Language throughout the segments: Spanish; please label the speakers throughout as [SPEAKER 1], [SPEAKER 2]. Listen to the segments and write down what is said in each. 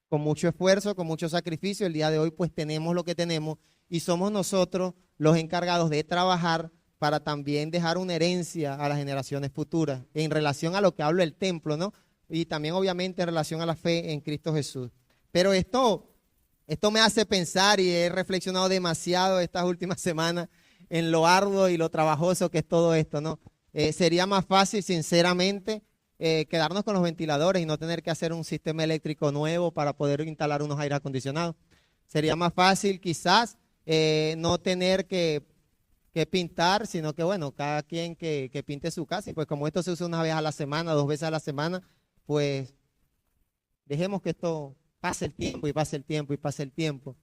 [SPEAKER 1] con mucho esfuerzo, con mucho sacrificio. El día de hoy pues tenemos lo que tenemos y somos nosotros los encargados de trabajar para también dejar una herencia a las generaciones futuras en relación a lo que habla el templo, ¿no? Y también obviamente en relación a la fe en Cristo Jesús. Pero esto me hace pensar y he reflexionado demasiado estas últimas semanas en lo arduo y lo trabajoso que es todo esto, ¿no? Sería más fácil, sinceramente, quedarnos con los ventiladores y no tener que hacer un sistema eléctrico nuevo para poder instalar unos aire acondicionados. Sería más fácil quizás no tener que pintar, sino que bueno, cada quien que pinte su casa. Y pues como esto se usa una vez a la semana, 2 veces a la semana, pues dejemos que esto pase el tiempo y pase el tiempo y pase el tiempo.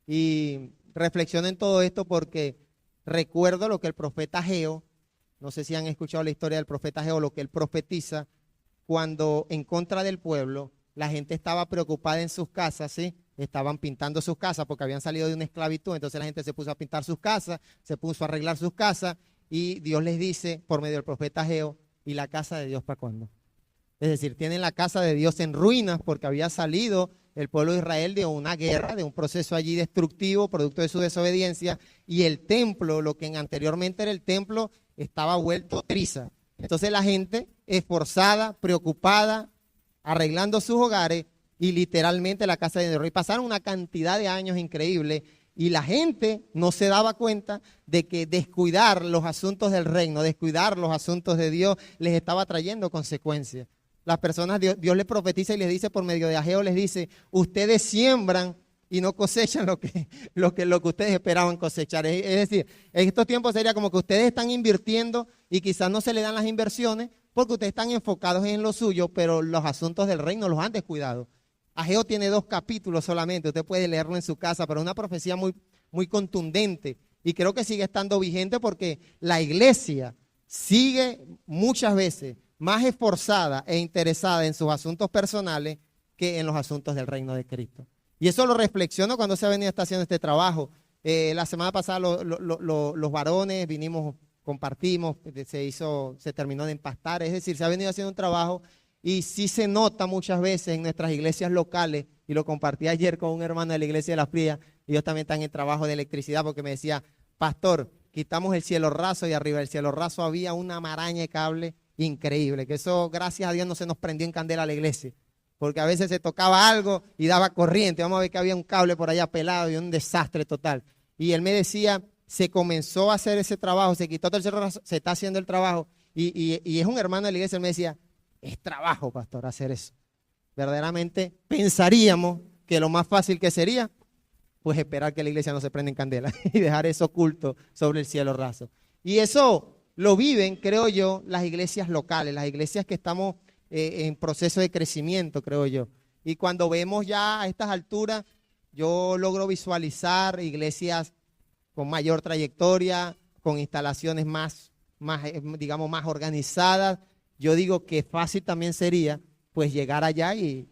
[SPEAKER 1] Y reflexionen todo esto porque recuerdo lo que el profeta Ageo, no sé si han escuchado la historia del profeta Ageo, lo que él profetiza cuando en contra del pueblo la gente estaba preocupada en sus casas, ¿sí? Estaban pintando sus casas porque habían salido de una esclavitud, entonces la gente se puso a pintar sus casas, se puso a arreglar sus casas y Dios les dice por medio del profeta Ageo, ¿y la casa de Dios para cuándo? Es decir, tienen la casa de Dios en ruinas porque había salido el pueblo de Israel de una guerra, de un proceso allí destructivo, producto de su desobediencia, y el templo, lo que anteriormente era el templo, estaba vuelto triza. Entonces la gente esforzada, preocupada, arreglando sus hogares y literalmente la casa de Dios. Y pasaron una cantidad de años increíbles y la gente no se daba cuenta de que descuidar los asuntos del reino, descuidar los asuntos de Dios les estaba trayendo consecuencias. Las personas, Dios les profetiza y les dice por medio de Ageo, les dice, ustedes siembran y no cosechan lo que ustedes esperaban cosechar. Es decir, en estos tiempos sería como que ustedes están invirtiendo y quizás no se le dan las inversiones porque ustedes están enfocados en lo suyo, pero los asuntos del reino los han descuidado. Ageo tiene 2 capítulos solamente, usted puede leerlo en su casa, pero es una profecía muy, muy contundente y creo que sigue estando vigente porque la iglesia sigue muchas veces más esforzada e interesada en sus asuntos personales que en los asuntos del reino de Cristo. Y eso lo reflexiono cuando se ha venido haciendo este trabajo. La semana pasada los varones vinimos, compartimos, se terminó de empastar, es decir, se ha venido haciendo un trabajo y sí se nota muchas veces en nuestras iglesias locales, y lo compartí ayer con un hermano de la iglesia de La Fría, y ellos también están en trabajo de electricidad, porque me decía, pastor, quitamos el cielo raso y arriba del cielo raso había una maraña de cable increíble, que eso gracias a Dios no se nos prendió en candela a la iglesia, porque a veces se tocaba algo y daba corriente, vamos a ver que había un cable por allá pelado y un desastre total. Y él me decía, se comenzó a hacer ese trabajo, se quitó todo el cielo raso, se está haciendo el trabajo, y es un hermano de la iglesia, él me decía, es trabajo, pastor, hacer eso. Verdaderamente pensaríamos que lo más fácil que sería, pues esperar que la iglesia no se prenda en candela y dejar eso oculto sobre el cielo raso. Y eso lo viven, creo yo, las iglesias locales, las iglesias que estamos en proceso de crecimiento, creo yo. Y cuando vemos ya a estas alturas, yo logro visualizar iglesias con mayor trayectoria, con instalaciones digamos, más organizadas. Yo digo que fácil también sería pues llegar allá y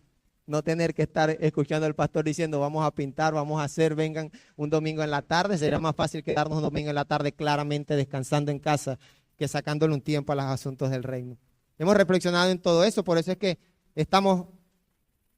[SPEAKER 1] no tener que estar escuchando al pastor diciendo vamos a pintar, vamos a hacer, vengan un domingo en la tarde. Sería más fácil quedarnos un domingo en la tarde claramente descansando en casa que sacándole un tiempo a los asuntos del reino. Hemos reflexionado en todo eso, por eso es que estamos,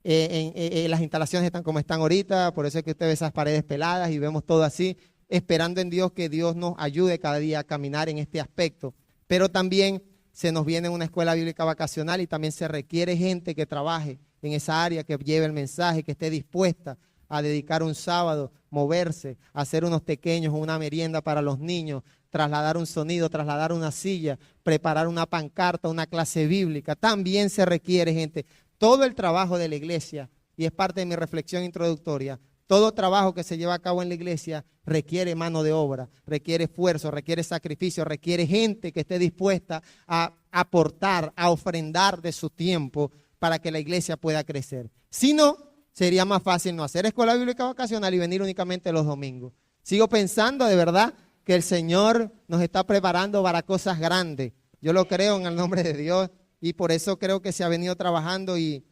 [SPEAKER 1] las instalaciones están como están ahorita, por eso es que usted ve esas paredes peladas y vemos todo así, esperando en Dios que Dios nos ayude cada día a caminar en este aspecto. Pero también se nos viene una escuela bíblica vacacional y también se requiere gente que trabaje en esa área, que lleve el mensaje, que esté dispuesta a dedicar un sábado, moverse, hacer unos pequeños, una merienda para los niños, trasladar un sonido, trasladar una silla, preparar una pancarta, una clase bíblica. También se requiere gente. Todo el trabajo de la iglesia, y es parte de mi reflexión introductoria, todo trabajo que se lleva a cabo en la iglesia requiere mano de obra, requiere esfuerzo, requiere sacrificio, requiere gente que esté dispuesta a aportar, a ofrendar de su tiempo para que la iglesia pueda crecer. Si no, sería más fácil no hacer escuela bíblica vacacional y venir únicamente los domingos. Sigo pensando de verdad que el Señor nos está preparando para cosas grandes. Yo lo creo en el nombre de Dios y por eso creo que se ha venido trabajando y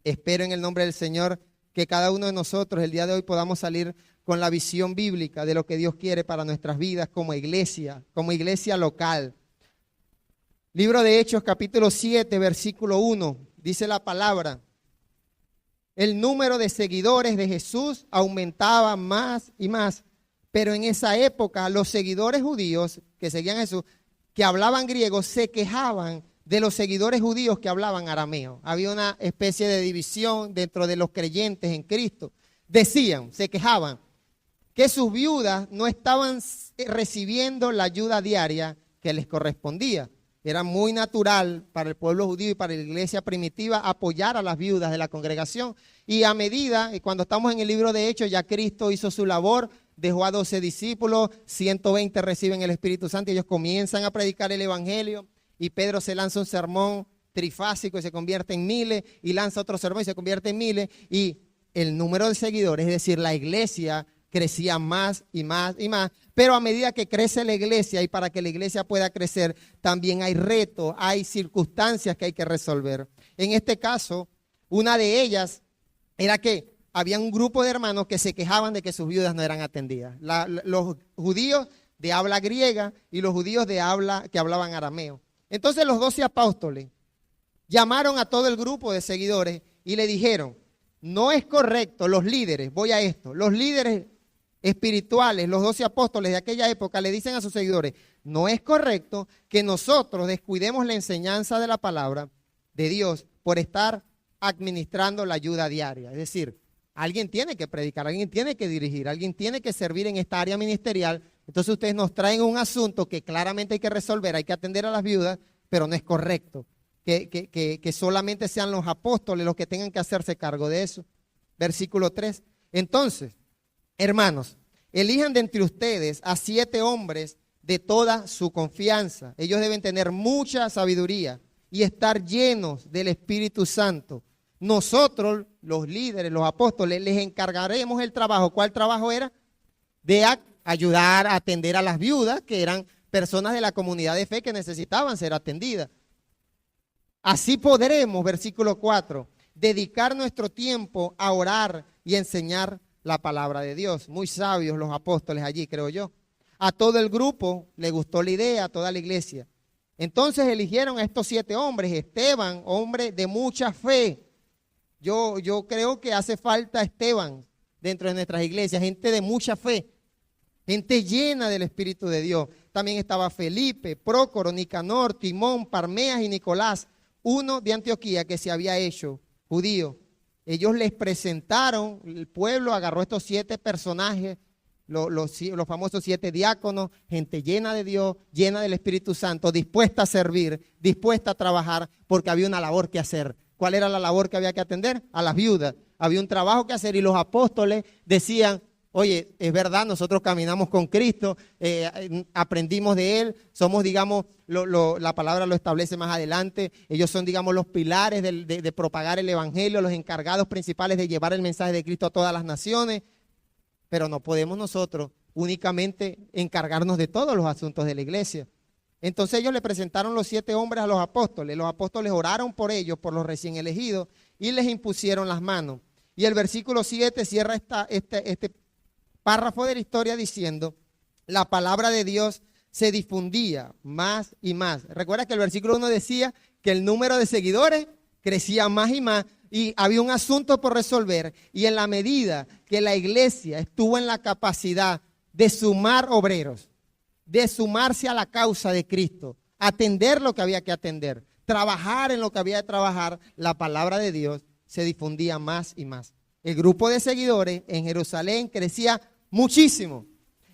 [SPEAKER 1] espero en el nombre del Señor que cada uno de nosotros el día de hoy podamos salir con la visión bíblica de lo que Dios quiere para nuestras vidas como iglesia local. Libro de Hechos, capítulo 7, versículo 1, dice la palabra. el número de seguidores de Jesús aumentaba más y más. Pero en esa época los seguidores judíos que seguían a Jesús, que hablaban griego, se quejaban de los seguidores judíos que hablaban arameo. Había una especie de división dentro de los creyentes en Cristo. Decían, se quejaban, que sus viudas no estaban recibiendo la ayuda diaria que les correspondía. Era muy natural para el pueblo judío y para la iglesia primitiva apoyar a las viudas de la congregación. Y a medida, cuando estamos en el libro de Hechos, ya Cristo hizo su labor, dejó a 12 discípulos, 120 reciben el Espíritu Santo y ellos comienzan a predicar el Evangelio. Y Pedro se lanza un sermón trifásico y se convierte en miles, y lanza otro sermón y se convierte en miles. Y el número de seguidores, es decir, la iglesia crecía más y más y más, pero a medida que crece la iglesia y para que la iglesia pueda crecer, también hay retos, hay circunstancias que hay que resolver. En este caso, una de ellas era que había un grupo de hermanos que se quejaban de que sus viudas no eran atendidas. Los judíos de habla griega y los judíos de habla que hablaban arameo. Entonces los 12 apóstoles llamaron a todo el grupo de seguidores y le dijeron, no es correcto, los líderes, voy a esto, los líderes espirituales, los 12 apóstoles de aquella época le dicen a sus seguidores, no es correcto que nosotros descuidemos la enseñanza de la palabra de Dios por estar administrando la ayuda diaria. Es decir, alguien tiene que predicar, alguien tiene que dirigir, alguien tiene que servir en esta área ministerial. Entonces ustedes nos traen un asunto que claramente hay que resolver, hay que atender a las viudas, pero no es correcto que solamente sean los apóstoles los que tengan que hacerse cargo de eso. Versículo 3. Entonces, hermanos, elijan de entre ustedes a 7 hombres de toda su confianza. Ellos deben tener mucha sabiduría y estar llenos del Espíritu Santo. Nosotros, los líderes, los apóstoles, les encargaremos el trabajo. ¿Cuál trabajo era? De ayudar a atender a las viudas, que eran personas de la comunidad de fe que necesitaban ser atendidas. Así podremos, versículo 4, dedicar nuestro tiempo a orar y enseñar la palabra de Dios. Muy sabios los apóstoles allí, creo yo. A todo el grupo le gustó la idea, a toda la iglesia. Entonces eligieron a estos 7 hombres. Esteban, hombre de mucha fe. Yo creo que hace falta Esteban dentro de nuestras iglesias, gente de mucha fe, gente llena del Espíritu de Dios. También estaba Felipe, Prócoro, Nicanor, Timón, Parmeas y Nicolás, uno de Antioquía que se había hecho judío. Ellos les presentaron, el pueblo agarró estos 7 personajes, los famosos 7 diáconos, gente llena de Dios, llena del Espíritu Santo, dispuesta a servir, dispuesta a trabajar, porque había una labor que hacer. ¿Cuál era la labor que había que atender? A las viudas. Había un trabajo que hacer y los apóstoles decían, oye, es verdad, nosotros caminamos con Cristo, aprendimos de Él, somos, digamos, la palabra lo establece más adelante, ellos son, digamos, los pilares de propagar el Evangelio, los encargados principales de llevar el mensaje de Cristo a todas las naciones, pero no podemos nosotros únicamente encargarnos de todos los asuntos de la iglesia. Entonces ellos le presentaron los 7 hombres a los apóstoles oraron por ellos, por los recién elegidos, y les impusieron las manos. Y el versículo 7 cierra este párrafo de la historia diciendo, la palabra de Dios se difundía más y más. Recuerda que el versículo 1 decía que el número de seguidores crecía más y más y había un asunto por resolver. Y en la medida que la iglesia estuvo en la capacidad de sumar obreros, de sumarse a la causa de Cristo, atender lo que había que atender, trabajar en lo que había que trabajar, la palabra de Dios se difundía más y más. El grupo de seguidores en Jerusalén crecía muchísimo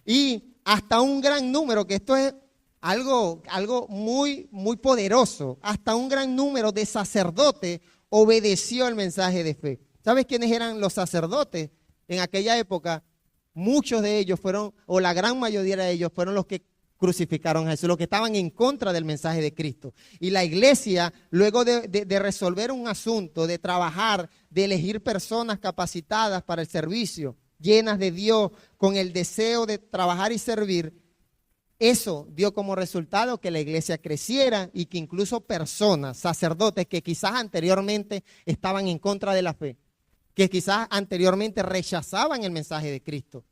[SPEAKER 1] y hasta un gran número, que esto es algo muy, muy poderoso, hasta un gran número de sacerdotes obedeció el mensaje de fe. ¿Sabes quiénes eran los sacerdotes en aquella época? Muchos de ellos fueron, o la gran mayoría de ellos fueron los que crucificaron a Jesús, los que estaban en contra del mensaje de Cristo. Y la iglesia, luego de resolver un asunto, de trabajar, de elegir personas capacitadas para el servicio, llenas de Dios, con el deseo de trabajar y servir, eso dio como resultado que la iglesia creciera y que incluso personas, sacerdotes que quizás anteriormente estaban en contra de la fe, que quizás anteriormente rechazaban el mensaje de Cristo.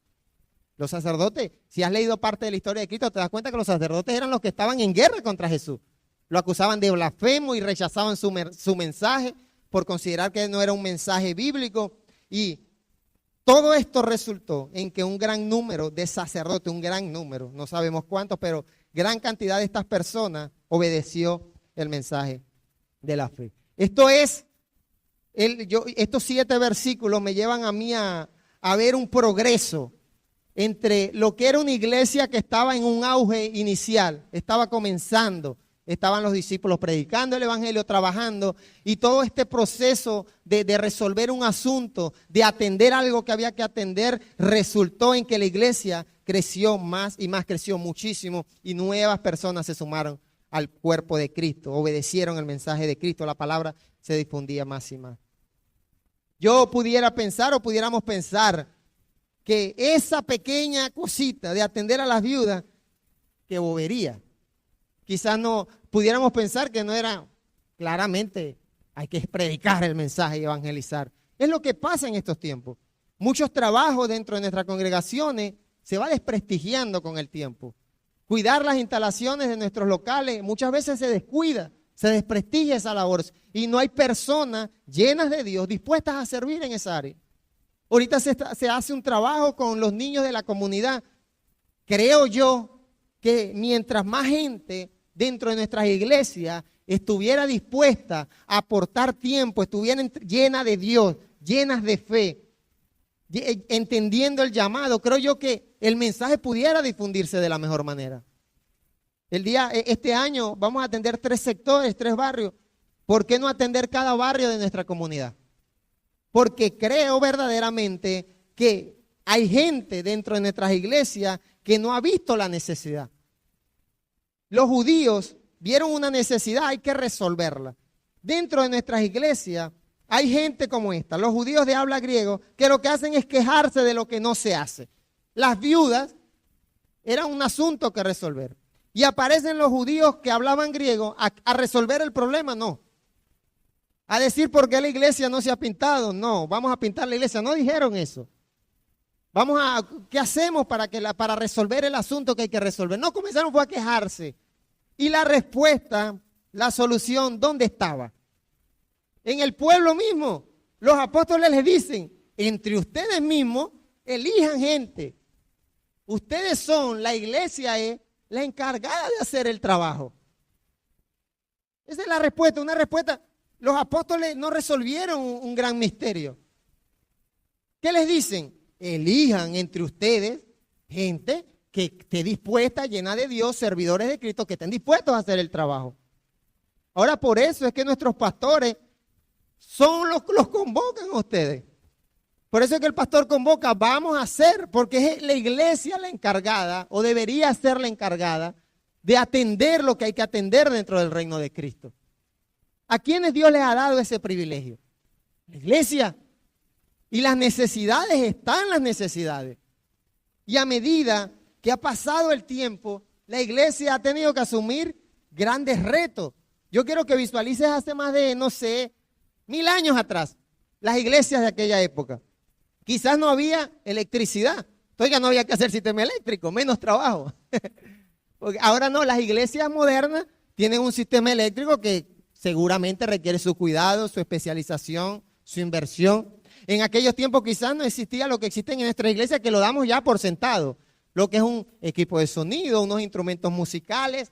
[SPEAKER 1] Los sacerdotes, si has leído parte de la historia de Cristo, te das cuenta que los sacerdotes eran los que estaban en guerra contra Jesús. Lo acusaban de blasfemo y rechazaban su mensaje. por considerar que no era un mensaje bíblico. Y todo esto resultó en que un gran número de sacerdotes, un gran número, no sabemos cuántos, pero gran cantidad de estas personas obedeció el mensaje de la fe. Estos 7 versículos me llevan a mí a ver un progreso entre lo que era una iglesia que estaba en un auge inicial, estaba comenzando, estaban los discípulos predicando el evangelio, trabajando, y todo este proceso de resolver un asunto, de atender algo que había que atender, resultó en que la iglesia creció más y más, creció muchísimo, y nuevas personas se sumaron al cuerpo de Cristo, obedecieron el mensaje de Cristo, la palabra se difundía más y más. Yo pudiera pensar o pudiéramos pensar que esa pequeña cosita de atender a las viudas, que bobería. Quizás no pudiéramos pensar que no era, claramente hay que predicar el mensaje y evangelizar. Es lo que pasa en estos tiempos. Muchos trabajos dentro de nuestras congregaciones se va desprestigiando con el tiempo. Cuidar las instalaciones de nuestros locales muchas veces se descuida, se desprestigia esa labor y no hay personas llenas de Dios dispuestas a servir en esa área. Ahorita se hace un trabajo con los niños de la comunidad. Creo yo que mientras más gente dentro de nuestras iglesias estuviera dispuesta a aportar tiempo, estuvieran llenas de Dios, llenas de fe, entendiendo el llamado, creo yo que el mensaje pudiera difundirse de la mejor manera. Este año vamos a atender 3 sectores, 3 barrios. ¿Por qué no atender cada barrio de nuestra comunidad? Porque creo verdaderamente que hay gente dentro de nuestras iglesias que no ha visto la necesidad. Los judíos vieron una necesidad, hay que resolverla. Dentro de nuestras iglesias hay gente como esta, los judíos de habla griego, que lo que hacen es quejarse de lo que no se hace. Las viudas eran un asunto que resolver. Y aparecen los judíos que hablaban griego a resolver el problema, no. A decir por qué la iglesia no se ha pintado, no, vamos a pintar la iglesia, no dijeron eso. ¿Qué hacemos para resolver el asunto que hay que resolver? No, comenzaron fue a quejarse. Y la respuesta, la solución, ¿dónde estaba? En el pueblo mismo. Los apóstoles les dicen, entre ustedes mismos, elijan gente. Ustedes son, la iglesia es la encargada de hacer el trabajo. Esa es la respuesta, una respuesta. Los apóstoles no resolvieron un gran misterio. ¿Qué les dicen? Elijan entre ustedes gente que esté dispuesta, llena de Dios, servidores de Cristo, que estén dispuestos a hacer el trabajo. Ahora, por eso es que nuestros pastores son los que los convocan a ustedes. Por eso es que el pastor convoca, vamos a hacer, porque es la iglesia la encargada, o debería ser la encargada, de atender lo que hay que atender dentro del reino de Cristo. ¿A quiénes Dios les ha dado ese privilegio? La iglesia. Y las necesidades están las necesidades. Y a medida que ha pasado el tiempo, la iglesia ha tenido que asumir grandes retos. Yo quiero que visualices hace más de, 1000 años atrás, las iglesias de aquella época. Quizás no había electricidad. Oiga, no había que hacer sistema eléctrico, menos trabajo. Porque ahora no, las iglesias modernas tienen un sistema eléctrico que seguramente requiere su cuidado, su especialización, su inversión. En aquellos tiempos quizás no existía lo que existe en nuestra iglesia, que lo damos ya por sentado. Lo que es un equipo de sonido, unos instrumentos musicales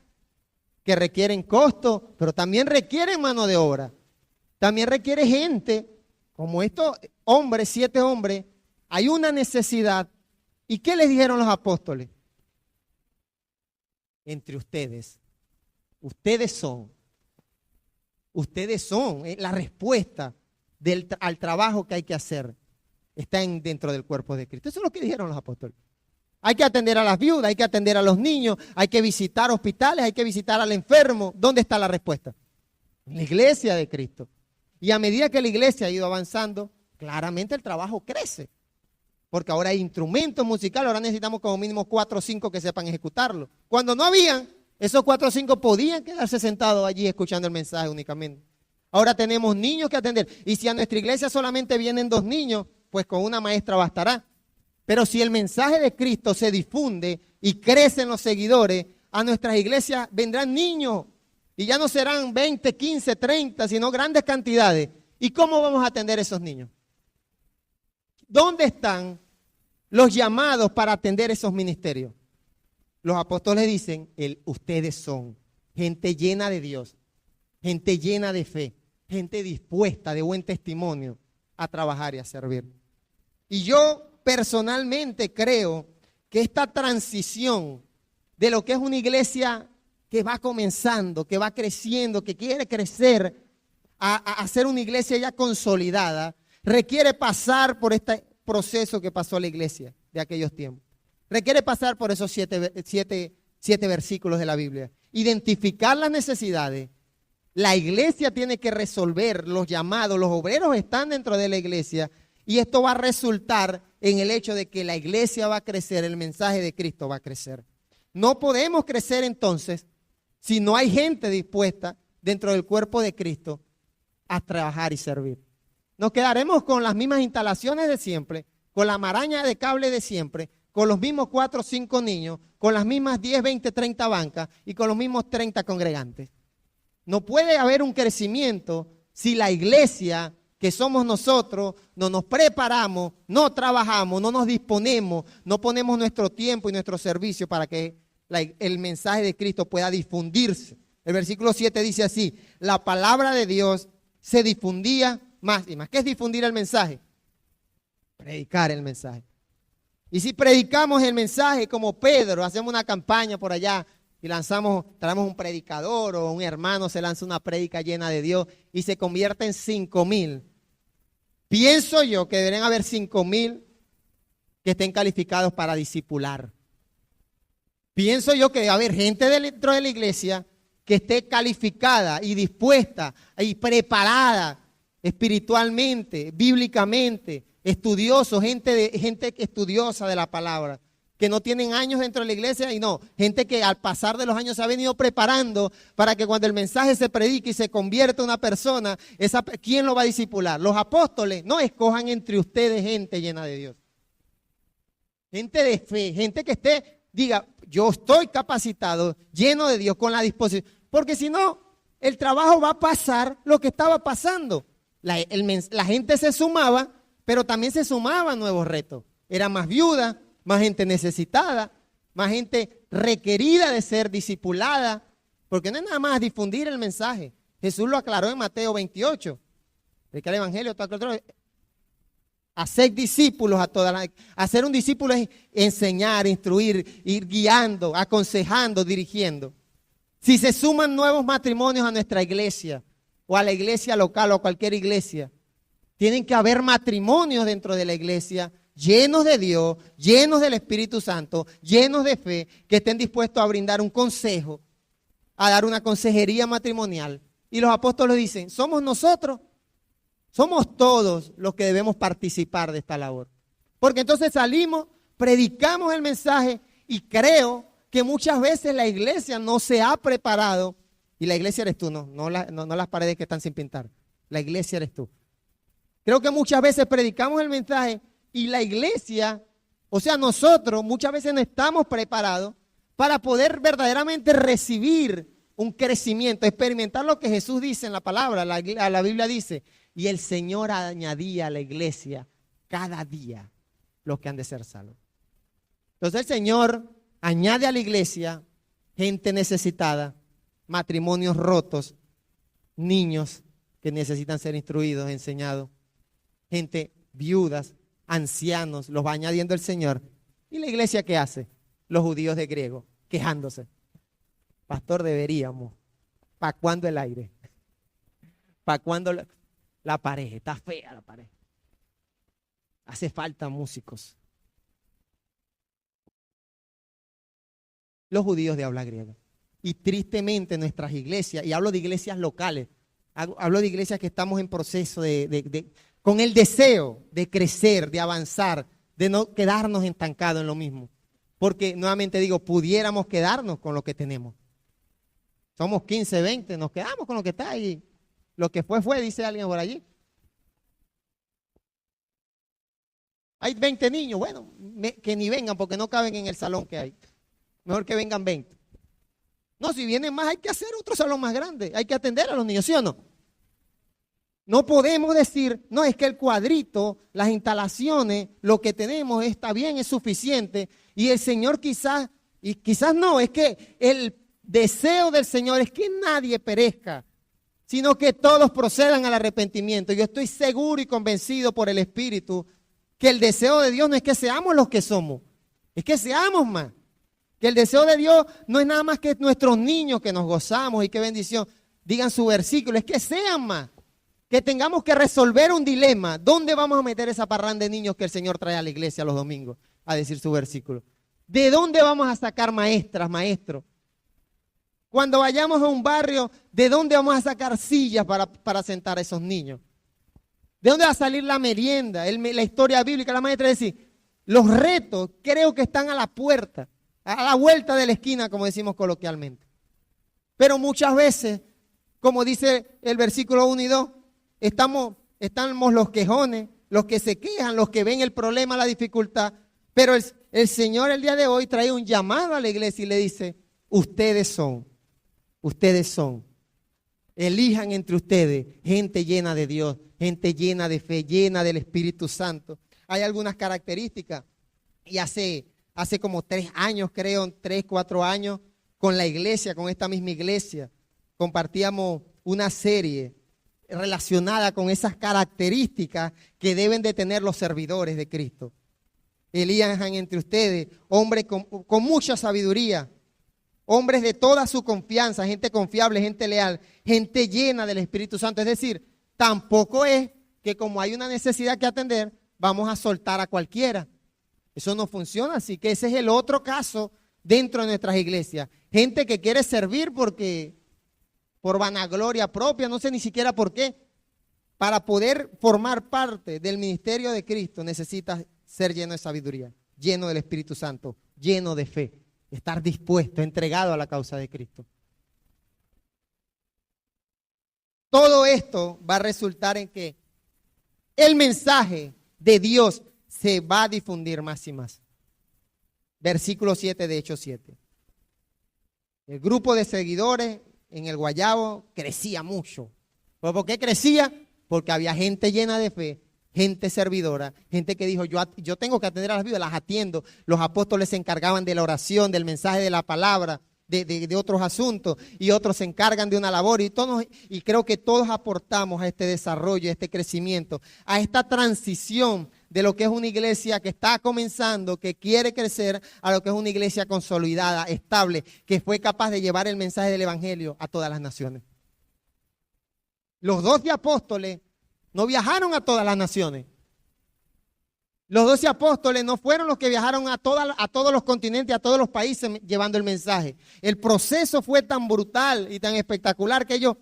[SPEAKER 1] que requieren costo, pero también requieren mano de obra. También requiere gente, como estos hombres, 7 hombres, hay una necesidad. ¿Y qué les dijeron los apóstoles? Entre ustedes, ustedes son la respuesta al trabajo que hay que hacer. Está dentro del cuerpo de Cristo. Eso es lo que dijeron los apóstoles. Hay que atender a las viudas, hay que atender a los niños, hay que visitar hospitales, hay que visitar al enfermo. ¿Dónde está la respuesta? En la iglesia de Cristo. Y a medida que la iglesia ha ido avanzando, claramente el trabajo crece. Porque ahora hay instrumentos musicales, ahora necesitamos como mínimo 4 o 5 que sepan ejecutarlo. Cuando no habían, esos 4 o 5 podían quedarse sentados allí escuchando el mensaje únicamente. Ahora tenemos niños que atender. Y si a nuestra iglesia solamente vienen 2 niños, pues con una maestra bastará. Pero si el mensaje de Cristo se difunde y crecen los seguidores, a nuestras iglesias vendrán niños. Y ya no serán 20, 15, 30, sino grandes cantidades. ¿Y cómo vamos a atender a esos niños? ¿Dónde están los llamados para atender esos ministerios? Los apóstoles dicen, ustedes son gente llena de Dios, gente llena de fe, gente dispuesta, de buen testimonio, a trabajar y a servir. Y yo personalmente creo que esta transición de lo que es una iglesia que va comenzando, que va creciendo, que quiere crecer a ser una iglesia ya consolidada, requiere pasar por este proceso que pasó la iglesia de aquellos tiempos. Requiere pasar por esos siete versículos de la Biblia. Identificar las necesidades. La iglesia tiene que resolver los llamados. Los obreros están dentro de la iglesia. Y esto va a resultar en el hecho de que la iglesia va a crecer. El mensaje de Cristo va a crecer. No podemos crecer entonces si no hay gente dispuesta dentro del cuerpo de Cristo a trabajar y servir. Nos quedaremos con las mismas instalaciones de siempre, con la maraña de cable de siempre, con los mismos 4 o 5 niños, con las mismas 10, 20, 30 bancas y con los mismos 30 congregantes. No puede haber un crecimiento si la iglesia, que somos nosotros, no nos preparamos, no trabajamos, no nos disponemos, no ponemos nuestro tiempo y nuestro servicio para que el mensaje de Cristo pueda difundirse. El versículo 7 dice así, la palabra de Dios se difundía más y más. ¿Qué es difundir el mensaje? Predicar el mensaje. Y si predicamos el mensaje como Pedro, hacemos una campaña por allá y traemos un predicador o un hermano, se lanza una prédica llena de Dios y se convierte en 5,000. Pienso yo que deberían haber 5,000 que estén calificados para discipular. Pienso yo que debe haber gente dentro de la iglesia que esté calificada y dispuesta y preparada espiritualmente, bíblicamente, estudiosos, gente estudiosa de la palabra, que no tienen años dentro de la iglesia y no, gente que al pasar de los años se ha venido preparando para que cuando el mensaje se predique y se convierta en una persona, ¿quién lo va a discipular? Los apóstoles. No, escojan entre ustedes gente llena de Dios. Gente de fe, gente que diga, yo estoy capacitado, lleno de Dios, con la disposición. Porque si no, el trabajo va a pasar lo que estaba pasando. La gente se sumaba, pero también se sumaban nuevos retos. Era más viuda, más gente necesitada, más gente requerida de ser discipulada, porque no es nada más difundir el mensaje. Jesús lo aclaró en Mateo 28. Predicar el evangelio, hacer discípulos a todas las. Hacer un discípulo es enseñar, instruir, ir guiando, aconsejando, dirigiendo. Si se suman nuevos matrimonios a nuestra iglesia, o a la iglesia local, o a cualquier iglesia, tienen que haber matrimonios dentro de la iglesia, llenos de Dios, llenos del Espíritu Santo, llenos de fe, que estén dispuestos a brindar un consejo, a dar una consejería matrimonial. Y los apóstoles dicen, somos nosotros, somos todos los que debemos participar de esta labor. Porque entonces salimos, predicamos el mensaje y creo que muchas veces la iglesia no se ha preparado. Y la iglesia eres tú, no las paredes que están sin pintar. La iglesia eres tú. Creo que muchas veces predicamos el mensaje y la iglesia, o sea, nosotros muchas veces no estamos preparados para poder verdaderamente recibir un crecimiento, experimentar lo que Jesús dice en la palabra. La Biblia dice, y el Señor añadía a la iglesia cada día los que han de ser salvos. Entonces el Señor añade a la iglesia gente necesitada, matrimonios rotos, niños que necesitan ser instruidos, enseñados, gente viudas, ancianos, los va añadiendo el Señor. ¿Y la iglesia qué hace? Los judíos de griego, quejándose. Pastor, deberíamos. ¿Para cuándo el aire? ¿Para cuándo la pared? Está fea la pared. Hace falta músicos. Los judíos de habla griega. Y tristemente nuestras iglesias, y hablo de iglesias locales, hablo de iglesias que estamos en proceso con el deseo de crecer, de avanzar, de no quedarnos estancados en lo mismo. Porque nuevamente digo, pudiéramos quedarnos con lo que tenemos. Somos 15, 20, nos quedamos con lo que está ahí. Lo que fue, dice alguien por allí. Hay 20 niños, bueno, que ni vengan porque no caben en el salón que hay. Mejor que vengan 20. No, si vienen más hay que hacer otro salón más grande. Hay que atender a los niños, ¿sí o no? No podemos decir, no, es que el cuadrito, las instalaciones, lo que tenemos está bien, es suficiente. Y el Señor quizás, y quizás no, es que el deseo del Señor es que nadie perezca, sino que todos procedan al arrepentimiento. Yo estoy seguro y convencido por el Espíritu que el deseo de Dios no es que seamos los que somos, es que seamos más. Que el deseo de Dios no es nada más que nuestros niños que nos gozamos y qué bendición digan su versículo, es que sean más. Que tengamos que resolver un dilema. ¿Dónde vamos a meter esa parranda de niños que el Señor trae a la iglesia los domingos a decir su versículo? ¿De dónde vamos a sacar maestras, maestros? Cuando vayamos a un barrio, ¿de dónde vamos a sacar sillas para sentar a esos niños? ¿De dónde va a salir la merienda? La historia bíblica, la maestra dice, los retos creo que están a la puerta, a la vuelta de la esquina, como decimos coloquialmente. Pero muchas veces, como dice el versículo 1 y 2, estamos los quejones, los que se quejan, los que ven el problema, la dificultad. Pero el Señor el día de hoy trae un llamado a la iglesia y le dice, ustedes son, elijan entre ustedes gente llena de Dios, gente llena de fe, llena del Espíritu Santo. Hay algunas características y hace como 3 años, creo, 3, 4 años, con la iglesia, con esta misma iglesia, compartíamos una serie relacionada con esas características que deben de tener los servidores de Cristo. Elijan entre ustedes hombres con mucha sabiduría, hombres de toda su confianza, gente confiable, gente leal, gente llena del Espíritu Santo. Es decir, tampoco es que como hay una necesidad que atender, vamos a soltar a cualquiera. Eso no funciona, así que ese es el otro caso dentro de nuestras iglesias. Gente que quiere servir por vanagloria propia, no sé ni siquiera por qué. Para poder formar parte del ministerio de Cristo necesitas ser lleno de sabiduría, lleno del Espíritu Santo, lleno de fe, estar dispuesto, entregado a la causa de Cristo. Todo esto va a resultar en que el mensaje de Dios se va a difundir más y más. Versículo 7 de Hechos 7. El grupo de seguidores en el Guayabo crecía mucho. ¿Por qué crecía? Porque había gente llena de fe, gente servidora, gente que dijo, yo tengo que atender a las viudas, las atiendo. Los apóstoles se encargaban de la oración, del mensaje de la palabra, de otros asuntos, y otros se encargan de una labor, y creo que todos aportamos a este desarrollo, a este crecimiento, a esta transición de lo que es una iglesia que está comenzando, que quiere crecer, a lo que es una iglesia consolidada, estable, que fue capaz de llevar el mensaje del evangelio a todas las naciones. Los 12 apóstoles no viajaron a todas las naciones. Los 12 apóstoles no fueron los que viajaron a todos los continentes, a todos los países llevando el mensaje. El proceso fue tan brutal y tan espectacular que ellos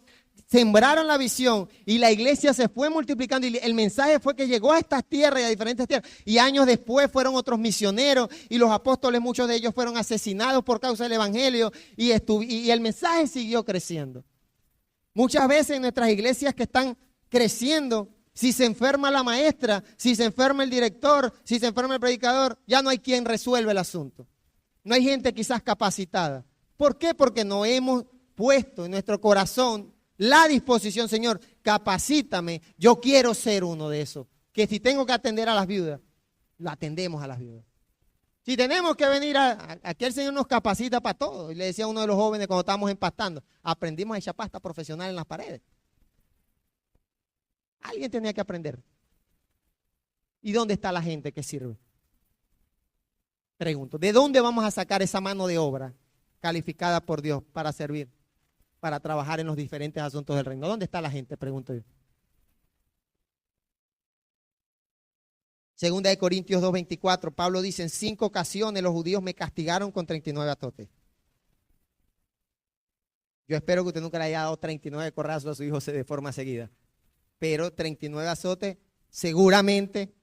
[SPEAKER 1] sembraron la visión y la iglesia se fue multiplicando y el mensaje fue que llegó a estas tierras y a diferentes tierras. Y años después fueron otros misioneros y los apóstoles, muchos de ellos fueron asesinados por causa del evangelio y el mensaje siguió creciendo. Muchas veces en nuestras iglesias que están creciendo, si se enferma la maestra, si se enferma el director, si se enferma el predicador, ya no hay quien resuelva el asunto. No hay gente quizás capacitada. ¿Por qué? Porque no hemos puesto en nuestro corazón la disposición, Señor, capacítame, yo quiero ser uno de esos. Que si tengo que atender a las viudas, lo atendemos a las viudas. Si tenemos que venir aquí el Señor nos capacita para todo. Y le decía a uno de los jóvenes cuando estábamos empastando, aprendimos a echar pasta profesional en las paredes. Alguien tenía que aprender. ¿Y dónde está la gente que sirve? Pregunto, ¿de dónde vamos a sacar esa mano de obra calificada por Dios para servir, para trabajar en los diferentes asuntos del reino? ¿Dónde está la gente? Pregunto yo. Segunda de Corintios 2:24, Pablo dice, en 5 ocasiones los judíos me castigaron con 39 azotes. Yo espero que usted nunca le haya dado 39 corrazos a su hijo de forma seguida. Pero 39 azotes seguramente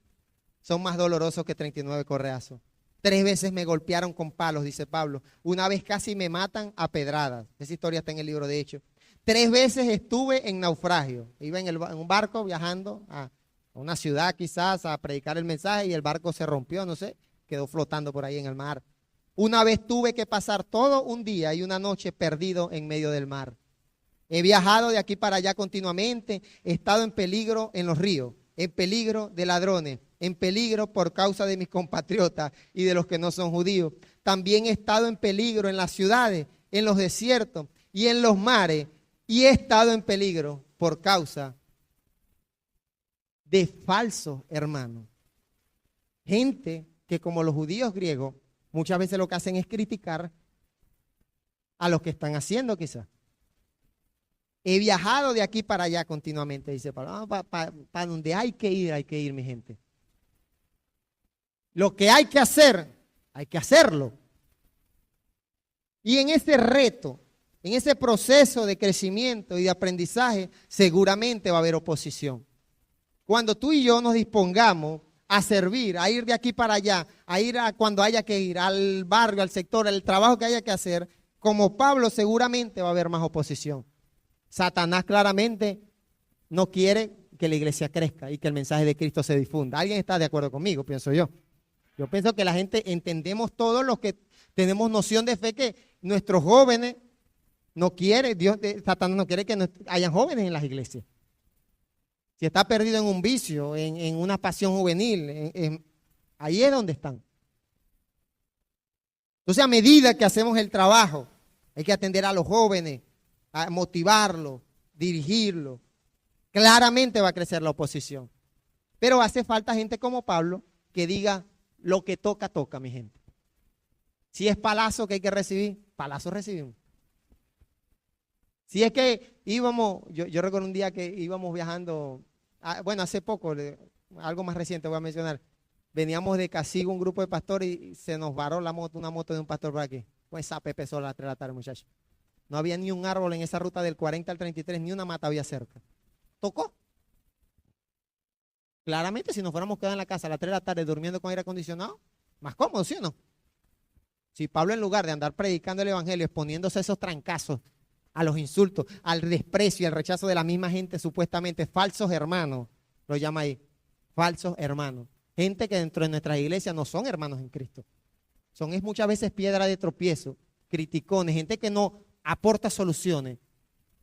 [SPEAKER 1] son más dolorosos que 39 correazos. 3 veces me golpearon con palos, dice Pablo. Una vez casi me matan a pedradas. Esa historia está en el libro de Hechos. 3 veces estuve en naufragio. Iba en un barco viajando a una ciudad quizás a predicar el mensaje y el barco se rompió, no sé, quedó flotando por ahí en el mar. Una vez tuve que pasar todo un día y una noche perdido en medio del mar. He viajado de aquí para allá continuamente, he estado en peligro en los ríos, en peligro de ladrones, en peligro por causa de mis compatriotas y de los que no son judíos. También he estado en peligro en las ciudades, en los desiertos y en los mares, y he estado en peligro por causa de falsos hermanos. Gente que, como los judíos griegos, muchas veces lo que hacen es criticar a los que están haciendo quizás. He viajado de aquí para allá continuamente, dice Pablo. Para donde hay que ir, mi gente. Lo que hay que hacerlo. Y en ese reto, en ese proceso de crecimiento y de aprendizaje, seguramente va a haber oposición. Cuando tú y yo nos dispongamos a servir, a ir de aquí para allá, a ir a cuando haya que ir, al barrio, al sector, al trabajo que haya que hacer, como Pablo, seguramente va a haber más oposición. Satanás claramente no quiere que la iglesia crezca y que el mensaje de Cristo se difunda. ¿Alguien está de acuerdo conmigo? Pienso yo. Yo pienso que la gente entendemos todos los que tenemos noción de fe que nuestros jóvenes no quiere, Satanás no quiere que hayan jóvenes en las iglesias. Si está perdido en un vicio, en una pasión juvenil, ahí es donde están. Entonces, a medida que hacemos el trabajo, hay que atender a los jóvenes, a motivarlos, dirigirlos. Claramente va a crecer la oposición. Pero hace falta gente como Pablo que diga, lo que toca, toca, mi gente. Si es palazo que hay que recibir, palazo recibimos. Si es que íbamos, yo recuerdo un día que íbamos viajando, bueno, hace poco, algo más reciente voy a mencionar, veníamos de Casigo un grupo de pastores y se nos varó la moto, una moto de un pastor por aquí. Pues esa Pepe sola a las 3 de la tarde, muchachos. No había ni un árbol en esa ruta del 40 al 33, ni una mata había cerca. Tocó. Claramente, si nos fuéramos quedado en la casa a las 3 de la tarde durmiendo con aire acondicionado, más cómodo, ¿sí o no? Si Pablo, en lugar de andar predicando el evangelio, exponiéndose a esos trancazos, a los insultos, al desprecio y al rechazo de la misma gente, supuestamente falsos hermanos, lo llama ahí, falsos hermanos. Gente que dentro de nuestras iglesias no son hermanos en Cristo. Son muchas veces piedra de tropiezo, criticones, gente que no aporta soluciones,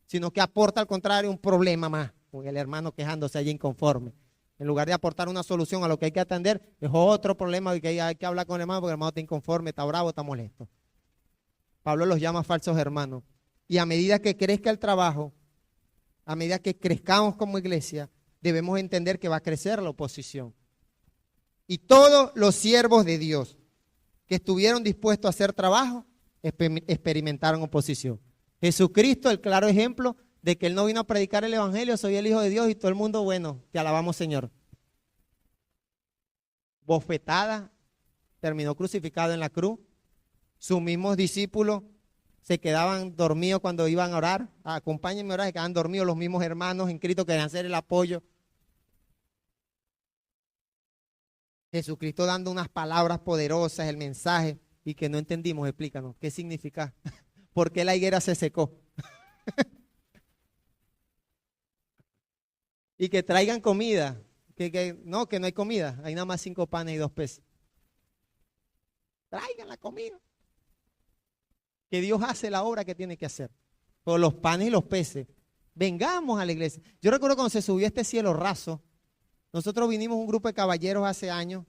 [SPEAKER 1] sino que aporta al contrario un problema más, con el hermano quejándose allí inconforme. En lugar de aportar una solución a lo que hay que atender, es otro problema que hay que hablar con el hermano porque el hermano está inconforme, está bravo, está molesto. Pablo los llama falsos hermanos. Y a medida que crezca el trabajo, a medida que crezcamos como iglesia, debemos entender que va a crecer la oposición. Y todos los siervos de Dios que estuvieron dispuestos a hacer trabajo, experimentaron oposición. Jesucristo, el claro ejemplo de que Él no vino a predicar el evangelio, soy el Hijo de Dios y todo el mundo, bueno, te alabamos, Señor. Bofetada, terminó crucificado en la cruz. Sus mismos discípulos se quedaban dormidos cuando iban a orar. Acompáñenme a orar, se quedaban dormidos los mismos hermanos en Cristo que querían hacer el apoyo. Jesucristo dando unas palabras poderosas, el mensaje, y que no entendimos, explícanos, ¿qué significa? ¿Por qué la higuera se secó? Y que traigan comida, que no hay comida, hay nada más 5 panes y 2 peces. Traigan la comida. Que Dios hace la obra que tiene que hacer. Por los panes y los peces. Vengamos a la iglesia. Yo recuerdo cuando se subió este cielo raso, nosotros vinimos un grupo de caballeros hace años,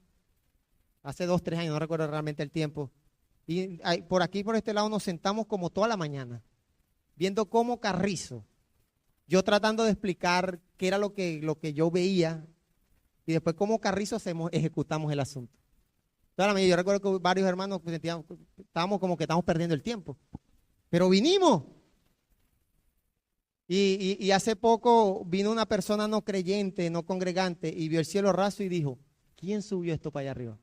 [SPEAKER 1] hace 2, 3 años, no recuerdo realmente el tiempo. Y por aquí, por este lado, nos sentamos como toda la mañana, viendo cómo Carrizo, yo tratando de explicar qué era lo que yo veía, y después cómo Carrizo ejecutamos el asunto. Toda la mañana, yo recuerdo que varios hermanos estábamos como que estamos perdiendo el tiempo. Pero vinimos. Y hace poco vino una persona no creyente, no congregante, y vio el cielo raso y dijo, ¿quién subió esto para allá arriba?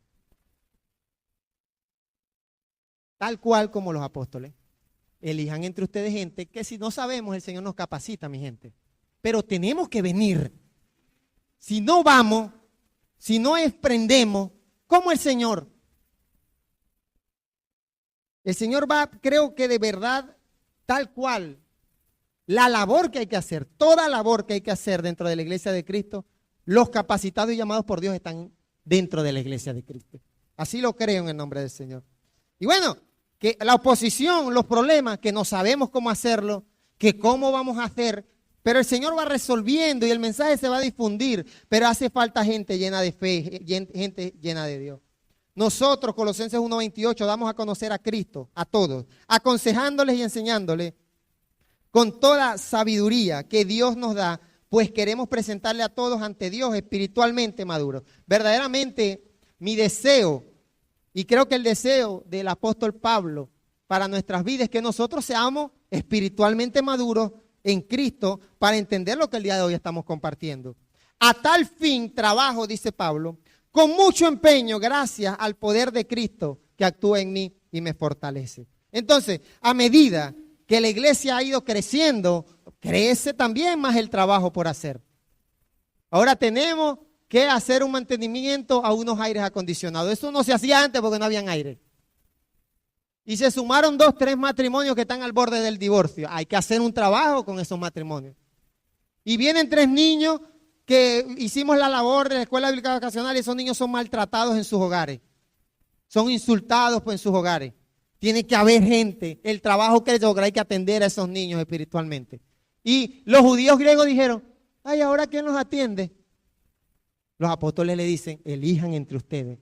[SPEAKER 1] Tal cual como los apóstoles. Elijan entre ustedes gente que si no sabemos, el Señor nos capacita, mi gente. Pero tenemos que venir. Si no vamos, si no emprendemos, como el Señor. El Señor va, creo que de verdad, tal cual, la labor que hay que hacer, toda labor que hay que hacer dentro de la iglesia de Cristo, los capacitados y llamados por Dios están dentro de la iglesia de Cristo. Así lo creo en el nombre del Señor. Y bueno, que la oposición, los problemas, que no sabemos cómo hacerlo, que cómo vamos a hacer, pero el Señor va resolviendo y el mensaje se va a difundir, pero hace falta gente llena de fe, gente llena de Dios. Nosotros, Colosenses 1:28, damos a conocer a Cristo, a todos, aconsejándoles y enseñándoles con toda sabiduría que Dios nos da, pues queremos presentarle a todos ante Dios espiritualmente maduros. Verdaderamente, mi deseo, y creo que el deseo del apóstol Pablo para nuestras vidas es que nosotros seamos espiritualmente maduros en Cristo para entender lo que el día de hoy estamos compartiendo. A tal fin trabajo, dice Pablo, con mucho empeño, gracias al poder de Cristo que actúa en mí y me fortalece. Entonces, a medida que la iglesia ha ido creciendo, crece también más el trabajo por hacer. Ahora tenemos que hacer un mantenimiento a unos aires acondicionados. Eso no se hacía antes porque no habían aire. Y se sumaron 2, 3 matrimonios que están al borde del divorcio. Hay que hacer un trabajo con esos matrimonios. Y vienen 3 niños que hicimos la labor de la escuela bíblica vocacional y esos niños son maltratados en sus hogares. Son insultados en sus hogares. Tiene que haber gente. El trabajo que logra, hay que atender a esos niños espiritualmente. Y los judíos griegos dijeron, ay, ¿ahora quién los atiende? Los apóstoles le dicen, elijan entre ustedes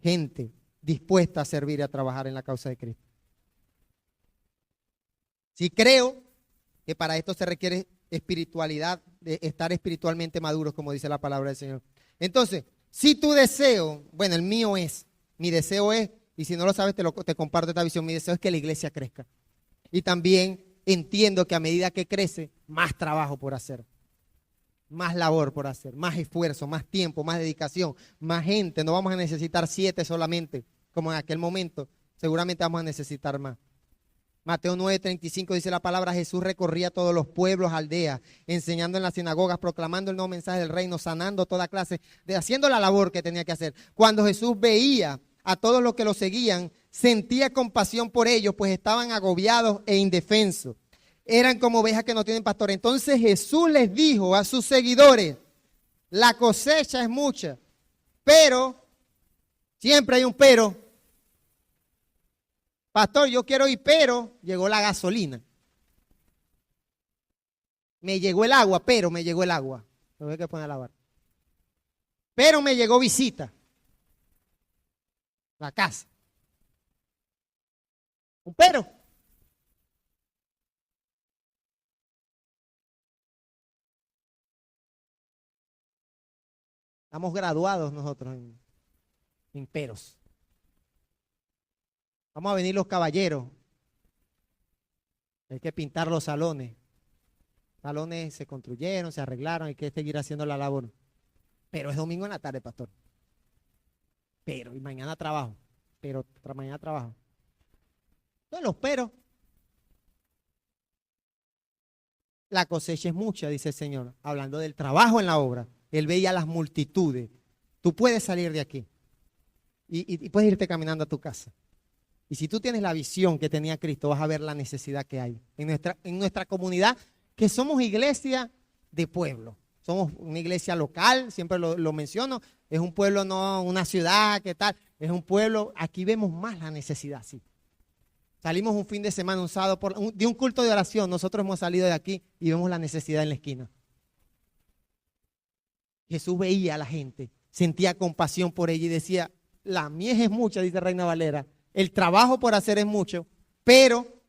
[SPEAKER 1] gente dispuesta a servir y a trabajar en la causa de Cristo. Sí creo que para esto se requiere espiritualidad, de estar espiritualmente maduros, como dice la palabra del Señor. Entonces, si tu deseo, bueno, el mío es, mi deseo es, y si no lo sabes te comparto esta visión, mi deseo es que la iglesia crezca. Y también entiendo que a medida que crece, más trabajo por hacer. Más labor por hacer, más esfuerzo, más tiempo, más dedicación, más gente. No vamos a necesitar 7 solamente, como en aquel momento. Seguramente vamos a necesitar más. Mateo 9:35 dice la palabra, Jesús recorría todos los pueblos, aldeas, enseñando en las sinagogas, proclamando el nuevo mensaje del reino, sanando toda clase, haciendo la labor que tenía que hacer. Cuando Jesús veía a todos los que lo seguían, sentía compasión por ellos, pues estaban agobiados e indefensos. Eran como ovejas que no tienen pastor. Entonces Jesús les dijo a sus seguidores, la cosecha es mucha, pero, siempre hay un pero. Pastor, yo quiero ir, pero llegó la gasolina. Me llegó el agua, pero me llegó el agua. Me voy a poner a lavar. Pero me llegó visita. La casa. Un pero. Estamos graduados nosotros en peros. Vamos a venir los caballeros. Hay que pintar los salones. Salones se construyeron, se arreglaron, hay que seguir haciendo la labor. Pero es domingo en la tarde, pastor. Pero, y mañana trabajo. Pero, mañana trabajo. Entonces los peros. La cosecha es mucha, dice el Señor, hablando del trabajo en la obra. Él veía las multitudes. Tú puedes salir de aquí y puedes irte caminando a tu casa. Y si tú tienes la visión que tenía Cristo, vas a ver la necesidad que hay en nuestra comunidad, que somos iglesia de pueblo. Somos una iglesia local, siempre lo menciono. Es un pueblo, no una ciudad, ¿qué tal? Es un pueblo, aquí vemos más la necesidad, sí. Salimos un fin de semana, un sábado, de un culto de oración. Nosotros hemos salido de aquí y vemos la necesidad en la esquina. Jesús veía a la gente, sentía compasión por ella y decía, la mies es mucha, dice Reina Valera, el trabajo por hacer es mucho, pero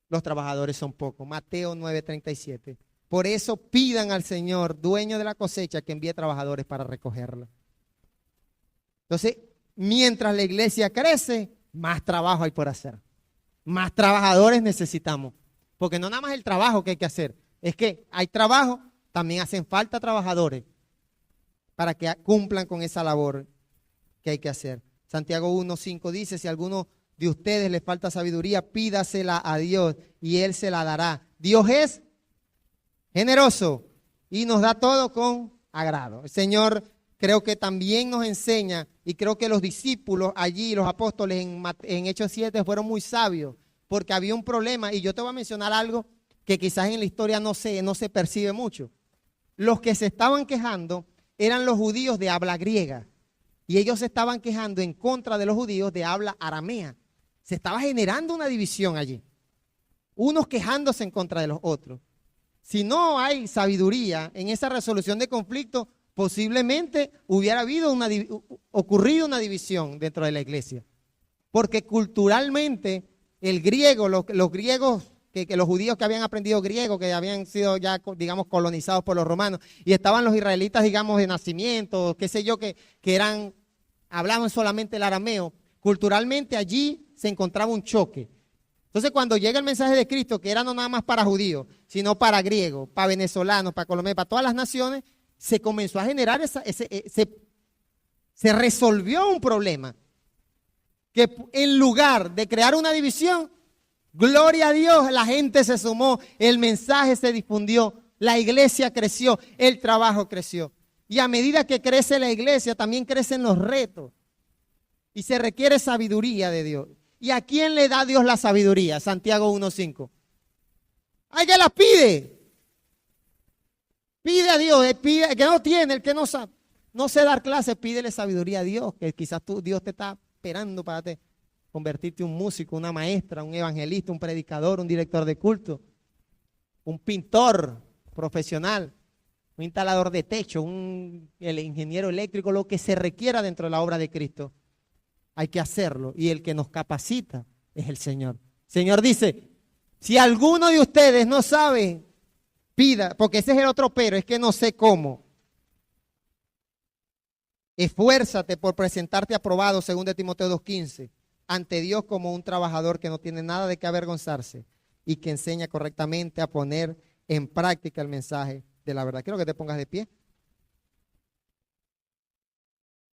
[SPEAKER 1] los trabajadores son pocos. Mateo 9:37. Por eso pidan al Señor, dueño de la cosecha, que envíe trabajadores para recogerla. Entonces, mientras la iglesia crece, más trabajo hay por hacer. Más trabajadores necesitamos. Porque no nada más el trabajo que hay que hacer, es que hay trabajo, también hacen falta trabajadores para que cumplan con esa labor que hay que hacer. Santiago 1:5 dice, si a alguno de ustedes le falta sabiduría, pídasela a Dios y Él se la dará. Dios es generoso y nos da todo con agrado. El Señor creo que también nos enseña, y creo que los discípulos allí, los apóstoles en Hechos 7 fueron muy sabios, porque había un problema, y yo te voy a mencionar algo que quizás en la historia no se percibe mucho. Los que se estaban quejando eran los judíos de habla griega, y ellos se estaban quejando en contra de los judíos de habla aramea. Se estaba generando una división allí. unos quejándose en contra de los otros. Si no hay sabiduría en esa resolución de conflicto, posiblemente hubiera ocurrido una división dentro de la iglesia. Porque culturalmente el griego, los griegos, que los judíos que habían aprendido griego, que habían sido ya, digamos, colonizados por los romanos, y estaban los israelitas, digamos, de nacimiento, qué sé yo, que hablaban solamente el arameo, culturalmente allí se encontraba un choque. Entonces, cuando llega el mensaje de Cristo, que era no nada más para judíos, sino para griegos, para venezolanos, para colombianos, para todas las naciones, se comenzó a generar, se resolvió un problema. Que en lugar de crear una división, gloria a Dios, la gente se sumó, el mensaje se difundió, la iglesia creció, el trabajo creció. Y a medida que crece la iglesia, también crecen los retos. Y se requiere sabiduría de Dios. ¿Y a quién le da Dios la sabiduría? Santiago 1:5. ¡Ay, que la pide! Pide a Dios, pide, el que no tiene, el que no sabe, no sé dar clases, pídele sabiduría a Dios, que quizás Dios te está esperando para convertirte en un músico, una maestra, un evangelista, un predicador, un director de culto, un pintor profesional, un instalador de techo, el ingeniero eléctrico, lo que se requiera dentro de la obra de Cristo. Hay que hacerlo, y el que nos capacita es el Señor. El Señor dice, si alguno de ustedes no sabe, pida, porque ese es el otro pero, es que no sé cómo. Esfuérzate por presentarte aprobado, según de Timoteo 2:15, ante Dios como un trabajador que no tiene nada de qué avergonzarse y que enseña correctamente a poner en práctica el mensaje de la verdad. Quiero que te pongas de pie.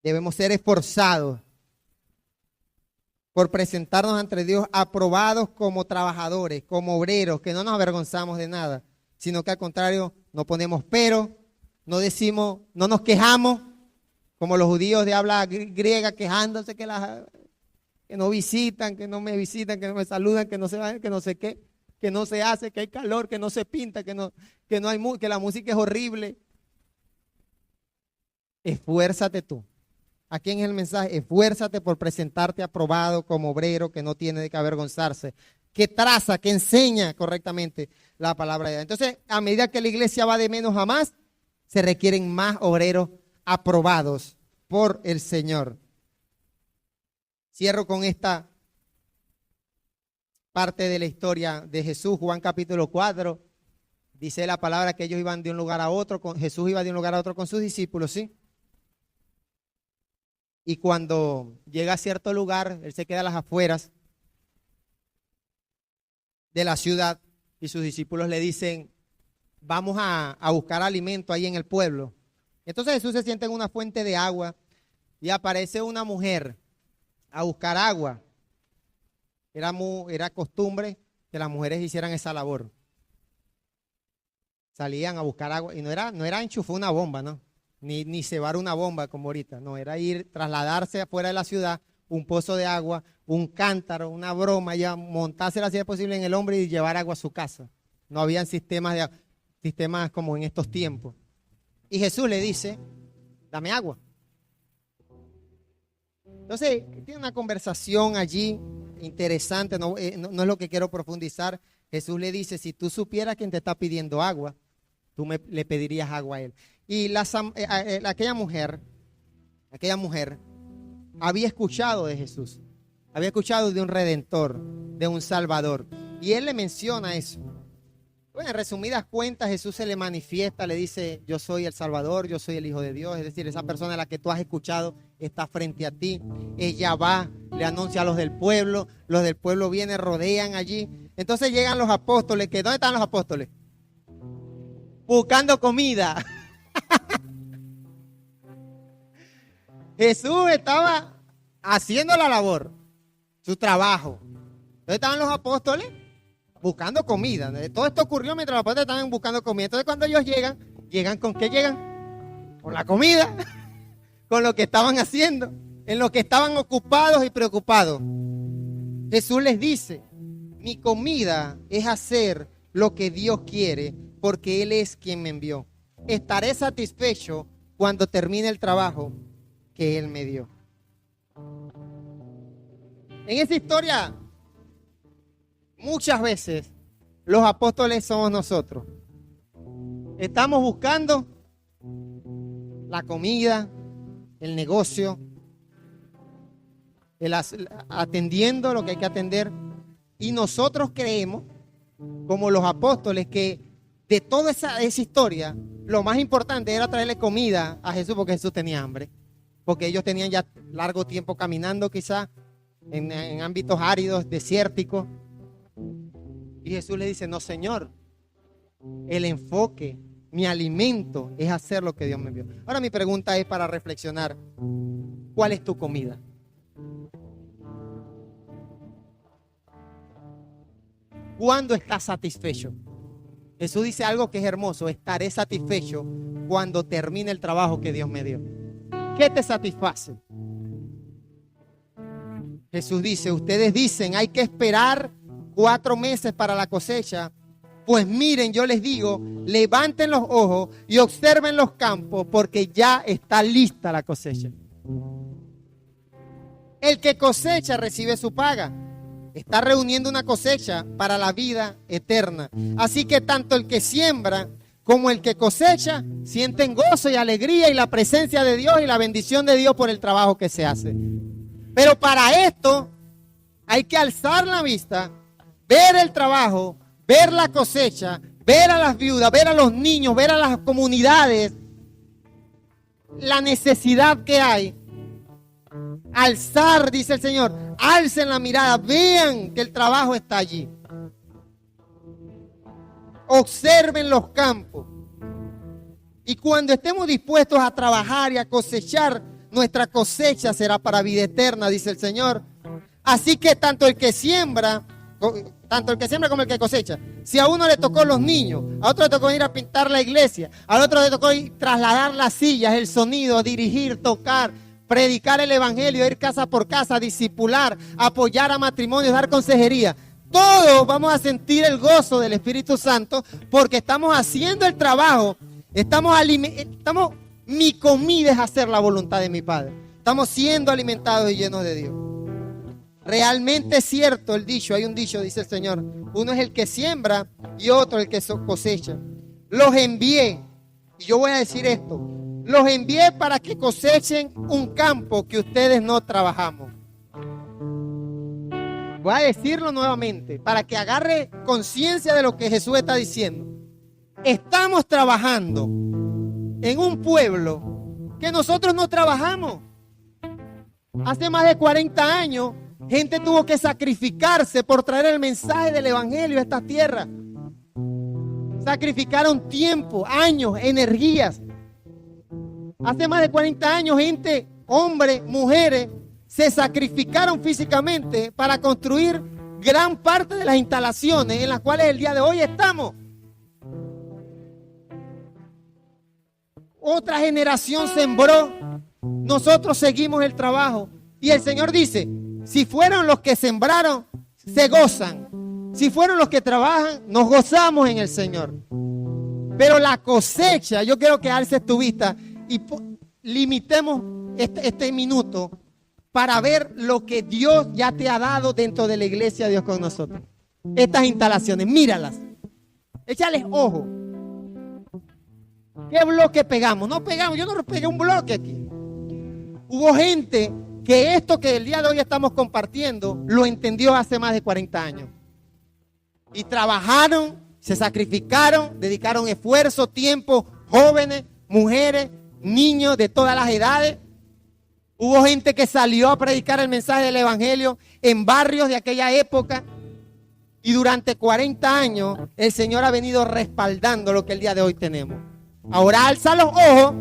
[SPEAKER 1] Debemos ser esforzados por presentarnos ante Dios aprobados como trabajadores, como obreros, que no nos avergonzamos de nada, sino que al contrario no ponemos pero, no decimos, no nos quejamos, como los judíos de habla griega quejándose que no visitan, que no me visitan, que no me saludan, que no se van, que no sé qué, que no se hace, que hay calor, que no se pinta, que la música es horrible. Esfuérzate tú. Aquí en el mensaje, esfuérzate por presentarte aprobado como obrero que no tiene de qué avergonzarse, que traza, que enseña correctamente la palabra de Dios. Entonces, a medida que la iglesia va de menos a más, se requieren más obreros aprobados por el Señor. Cierro con esta parte de la historia de Jesús, Juan capítulo 4. Dice la palabra que ellos iban de un lugar a otro, Jesús iba de un lugar a otro con sus discípulos, ¿sí? Y cuando llega a cierto lugar, él se queda a las afueras de la ciudad y sus discípulos le dicen, vamos a buscar alimento ahí en el pueblo. Entonces Jesús se sienta en una fuente de agua y aparece una mujer a buscar agua. Era costumbre que las mujeres hicieran esa labor. Salían a buscar agua y no era enchufar una bomba, ¿no? Ni cebar una bomba como ahorita, no, era trasladarse afuera de la ciudad, un pozo de agua, un cántaro, una broma, ya montársela si es posible en el hombro y llevar agua a su casa. No habían sistemas como en estos tiempos. Y Jesús le dice, dame agua. Entonces, tiene una conversación allí interesante, no es lo que quiero profundizar. Jesús le dice, si tú supieras quién te está pidiendo agua, tú le pedirías agua a él. Y aquella mujer había escuchado de Jesús, había escuchado de un Redentor, de un Salvador. Y él le menciona eso. Bueno, en resumidas cuentas, Jesús se le manifiesta, le dice, yo soy el Salvador, yo soy el Hijo de Dios. Es decir, esa persona a la que tú has escuchado está frente a ti. Ella va, le anuncia a los del pueblo vienen, rodean allí. Entonces llegan los apóstoles, ¿dónde están los apóstoles? Buscando comida. Jesús estaba haciendo la labor, su trabajo. ¿Dónde estaban los apóstoles? Buscando comida. Todo esto ocurrió mientras los apóstoles estaban buscando comida. Entonces cuando ellos llegan ¿con qué llegan? Con la comida, con lo que estaban haciendo, en lo que estaban ocupados y preocupados. Jesús les dice, mi comida es hacer lo que Dios quiere, porque Él es quien me envió. Estaré satisfecho cuando termine el trabajo que Él me dio. En esa historia, muchas veces los apóstoles somos nosotros. Estamos buscando la comida, el negocio, atendiendo lo que hay que atender. Y nosotros creemos, como los apóstoles, que de toda esa historia, lo más importante era traerle comida a Jesús porque Jesús tenía hambre. Porque ellos tenían ya largo tiempo caminando quizás en ámbitos áridos, desérticos. Y Jesús le dice, no, Señor, el enfoque, mi alimento es hacer lo que Dios me envió. Ahora mi pregunta es para reflexionar, ¿cuál es tu comida? ¿Cuándo estás satisfecho? Jesús dice algo que es hermoso, estaré satisfecho cuando termine el trabajo que Dios me dio. ¿Qué te satisface? Jesús dice, ustedes dicen, hay que esperar 4 meses para la cosecha. Pues miren, yo les digo, levanten los ojos y observen los campos porque ya está lista la cosecha. El que cosecha recibe su paga. Está reuniendo una cosecha para la vida eterna. Así que tanto el que siembra como el que cosecha sienten gozo y alegría y la presencia de Dios y la bendición de Dios por el trabajo que se hace. Pero para esto hay que alzar la vista, ver el trabajo, ver la cosecha, ver a las viudas, ver a los niños, ver a las comunidades, la necesidad que hay. Alzar, dice el Señor, alcen la mirada, vean que el trabajo está allí. Observen los campos. Y cuando estemos dispuestos a trabajar y a cosechar, nuestra cosecha será para vida eterna, dice el Señor. Así que tanto el que siembra como el que cosecha. Si a uno le tocó los niños, a otro le tocó ir a pintar la iglesia, al otro le tocó ir trasladar las sillas, el sonido, dirigir, tocar, predicar el evangelio, ir casa por casa, discipular, apoyar a matrimonios, dar consejería. Todos vamos a sentir el gozo del Espíritu Santo porque estamos haciendo el trabajo. Mi comida es hacer la voluntad de mi Padre. Estamos siendo alimentados y llenos de Dios. Realmente es cierto el dicho, hay un dicho, dice el Señor. Uno es el que siembra y otro el que cosecha. Los envié, y yo voy a decir esto, los envié para que cosechen un campo que ustedes no trabajamos. Voy a decirlo nuevamente, para que agarre conciencia de lo que Jesús está diciendo. Estamos trabajando en un pueblo que nosotros no trabajamos. Hace más de 40 años, gente tuvo que sacrificarse por traer el mensaje del evangelio a esta tierra. Sacrificaron tiempo, años, energías. Hace más de 40 años, gente, hombres, mujeres, se sacrificaron físicamente para construir gran parte de las instalaciones en las cuales el día de hoy estamos. Otra generación sembró, nosotros seguimos el trabajo. Y el Señor dice, si fueron los que sembraron, se gozan. Si fueron los que trabajan, nos gozamos en el Señor. Pero la cosecha, yo quiero que alces tu vista y limitemos este minuto para ver lo que Dios ya te ha dado dentro de la iglesia de Dios con nosotros. Estas instalaciones, míralas. Échales ojo. ¿Qué bloque pegamos? No pegamos, yo no pegué un bloque aquí. Hubo gente que esto que el día de hoy estamos compartiendo lo entendió hace más de 40 años. Y trabajaron, se sacrificaron, dedicaron esfuerzo, tiempo, jóvenes, mujeres, niños de todas las edades. Hubo gente que salió a predicar el mensaje del evangelio en barrios de aquella época. Y durante 40 años el Señor ha venido respaldando lo que el día de hoy tenemos. Ahora alza los ojos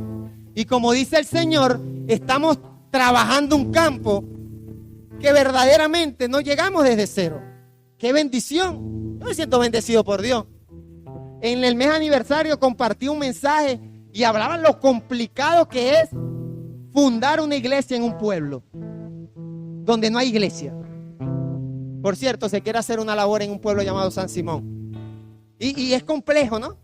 [SPEAKER 1] y como dice el Señor, estamos trabajando un campo que verdaderamente no llegamos desde cero. ¡Qué bendición! Yo me siento bendecido por Dios. En el mes aniversario compartí un mensaje y hablaba lo complicado que es fundar una iglesia en un pueblo donde no hay iglesia. Por cierto, se quiere hacer una labor en un pueblo llamado San Simón. Y es complejo, ¿no?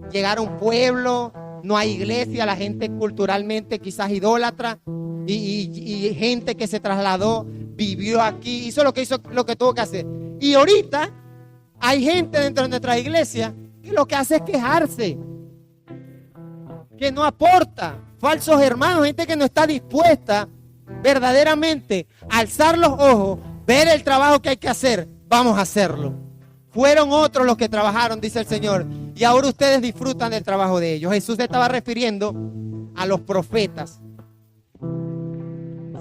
[SPEAKER 1] Llegar a un pueblo, no hay iglesia, la gente culturalmente quizás idólatra y gente que se trasladó, vivió aquí, hizo lo que tuvo que hacer. Y ahorita, Hay gente dentro de nuestra iglesia que lo que hace es quejarse, que no aporta. Falsos hermanos, gente que no está dispuesta verdaderamente a alzar los ojos, ver el trabajo que hay que hacer. Vamos a hacerlo. Fueron otros los que trabajaron, dice el Señor, y ahora ustedes disfrutan del trabajo de ellos. Jesús se estaba refiriendo a los profetas.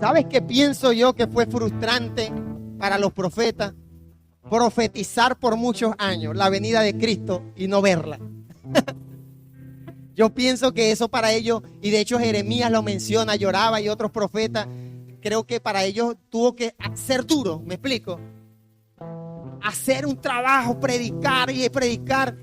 [SPEAKER 1] ¿Sabes qué pienso yo que fue frustrante para los profetas? Profetizar por muchos años la venida de Cristo y no verla. Yo pienso que eso para ellos, y de hecho Jeremías lo menciona, lloraba, y otros profetas, creo que para ellos tuvo que ser duro, ¿me explico? Hacer un trabajo, predicar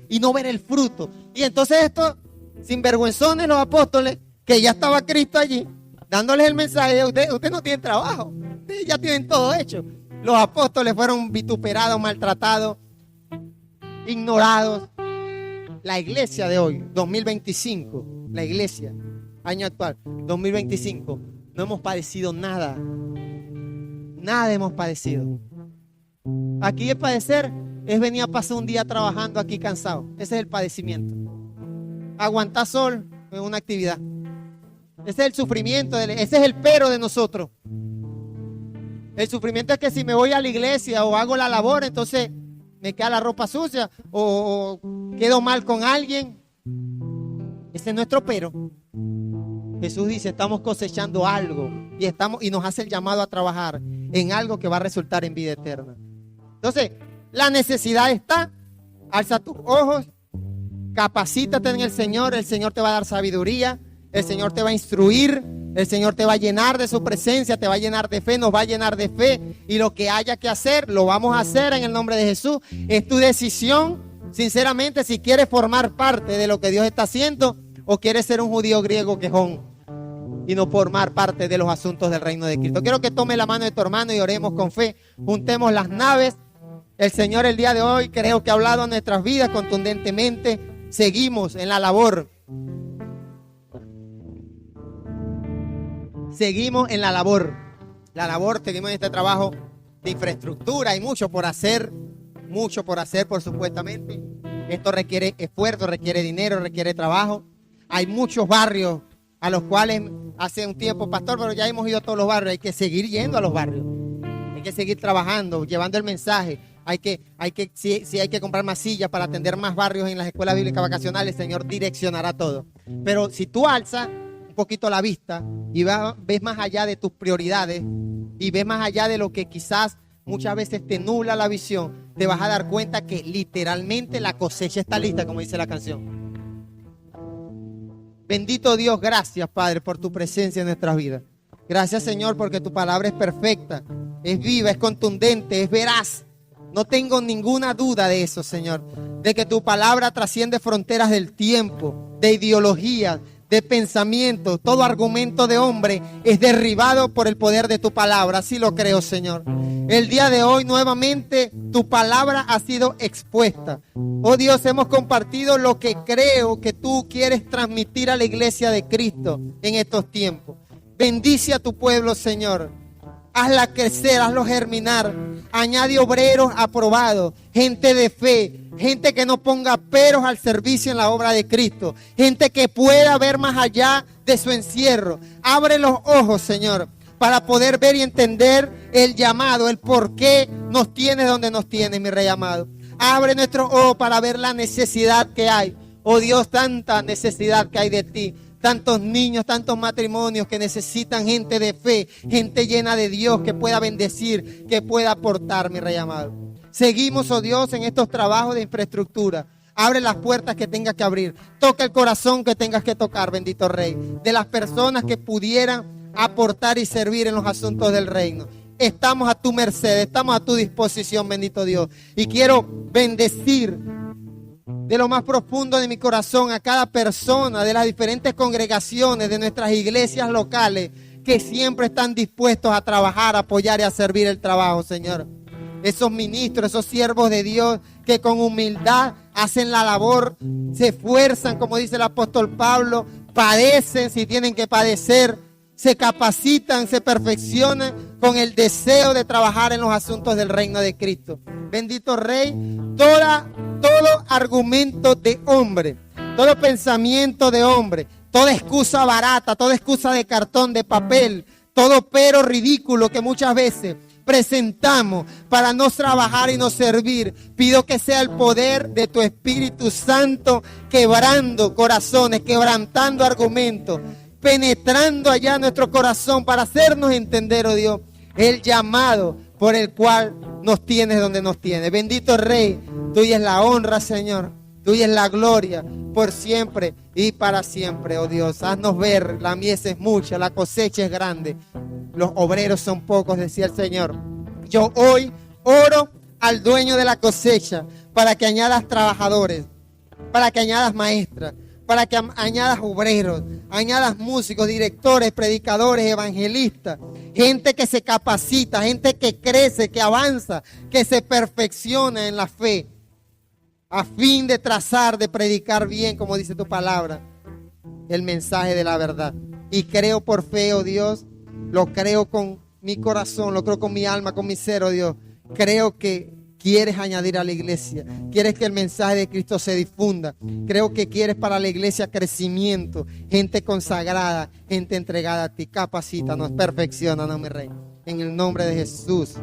[SPEAKER 1] y no ver el fruto. Y entonces estos sinvergüenzones, los apóstoles, que ya estaba Cristo allí, dándoles el mensaje, usted no tiene trabajo, ustedes ya tienen todo hecho. Los apóstoles fueron vituperados, maltratados, ignorados. La iglesia de hoy, 2025, la iglesia, año actual, 2025, no hemos padecido nada. Nada hemos padecido. Aquí el padecer es venir a pasar un día trabajando aquí cansado. Ese es el padecimiento. Aguantar sol es una actividad. Ese es el sufrimiento, ese es el pero de nosotros. El sufrimiento es que si me voy a la iglesia o hago la labor, entonces me queda la ropa sucia o quedo mal con alguien. Ese es nuestro pero. Jesús dice, estamos cosechando algo y nos hace el llamado a trabajar en algo que va a resultar en vida eterna. Entonces, la necesidad está. Alza tus ojos, capacítate en el Señor te va a dar sabiduría, el Señor te va a instruir, el Señor te va a llenar de su presencia, te va a llenar de fe, nos va a llenar de fe, y lo que haya que hacer, lo vamos a hacer en el nombre de Jesús. Es tu decisión, sinceramente, si quieres formar parte de lo que Dios está haciendo o quieres ser un judío griego quejón y no formar parte de los asuntos del reino de Cristo. Quiero que tome la mano de tu hermano y oremos con fe, juntemos las naves. El Señor el día de hoy creo que ha hablado a nuestras vidas contundentemente. Seguimos en la labor. Seguimos en la labor. Seguimos en este trabajo de infraestructura. Hay mucho por hacer, por supuestamente. Esto requiere esfuerzo, requiere dinero, requiere trabajo. Hay muchos barrios a los cuales hace un tiempo, pastor, pero ya hemos ido a todos los barrios. Hay que seguir yendo a los barrios. Hay que seguir trabajando, llevando el mensaje. Si hay que comprar más sillas para atender más barrios en las escuelas bíblicas vacacionales, el Señor direccionará todo. Pero si tú alzas un poquito la vista y ves más allá de tus prioridades y ves más allá de lo que quizás muchas veces te nubla la visión, te vas a dar cuenta que literalmente la cosecha está lista, como dice la canción. Bendito Dios, gracias Padre por tu presencia en nuestras vidas. Gracias Señor porque tu palabra es perfecta, es viva, es contundente, es veraz. No tengo ninguna duda de eso, Señor, de que tu palabra trasciende fronteras del tiempo, de ideologías, de pensamientos. Todo argumento de hombre es derribado por el poder de tu palabra. Así lo creo, Señor. El día de hoy nuevamente tu palabra ha sido expuesta. Oh Dios, hemos compartido lo que creo que tú quieres transmitir a la iglesia de Cristo en estos tiempos. Bendice a tu pueblo, Señor. Hazla crecer, hazlo germinar. Añade obreros aprobados, gente de fe, gente que no ponga peros al servicio en la obra de Cristo, gente que pueda ver más allá de su encierro. Abre los ojos, Señor, para poder ver y entender el llamado, el por qué nos tienes donde nos tienes, mi Rey amado. Abre nuestros ojos para ver la necesidad que hay. Oh Dios, tanta necesidad que hay de ti. Tantos niños, tantos matrimonios que necesitan gente de fe, gente llena de Dios que pueda bendecir, que pueda aportar, mi Rey amado. Seguimos, oh Dios, en estos trabajos de infraestructura. Abre las puertas que tengas que abrir. Toca el corazón que tengas que tocar, bendito Rey. De las personas que pudieran aportar y servir en los asuntos del reino. Estamos a tu merced, estamos a tu disposición, bendito Dios. Y quiero bendecir de lo más profundo de mi corazón a cada persona de las diferentes congregaciones de nuestras iglesias locales que siempre están dispuestos a trabajar, a apoyar y a servir el trabajo, Señor. Esos ministros, esos siervos de Dios que con humildad hacen la labor, se esfuerzan, como dice el apóstol Pablo, padecen si tienen que padecer, se capacitan, se perfeccionan con el deseo de trabajar en los asuntos del reino de Cristo. bendito Rey, todo argumento de hombre, todo pensamiento de hombre, toda excusa barata, toda excusa de cartón, de papel, todo pero ridículo que muchas veces presentamos para no trabajar y no servir. Pido que sea el poder de tu Espíritu Santo quebrando corazones, quebrantando argumentos, penetrando allá nuestro corazón para hacernos entender, oh Dios, el llamado por el cual nos tienes donde nos tienes. Bendito Rey, tuya es la honra, Señor, tuya es la gloria por siempre y para siempre, oh Dios. Haznos ver, la mies es mucha, la cosecha es grande, los obreros son pocos, decía el Señor. Yo hoy oro al dueño de la cosecha para que añadas trabajadores, para que añadas maestras, para que añadas obreros, añadas músicos, directores, predicadores, evangelistas, gente que se capacita, gente que crece, que avanza, que se perfecciona en la fe, a fin de trazar, de predicar bien, como dice tu palabra, el mensaje de la verdad. Y creo por fe, oh Dios, lo creo con mi corazón, lo creo con mi alma, con mi ser, oh Dios. Creo que quieres añadir a la iglesia, quieres que el mensaje de Cristo se difunda. Creo que quieres para la iglesia crecimiento, gente consagrada, gente entregada a ti. Capacítanos, perfecciónanos, mi Rey. En el nombre de Jesús.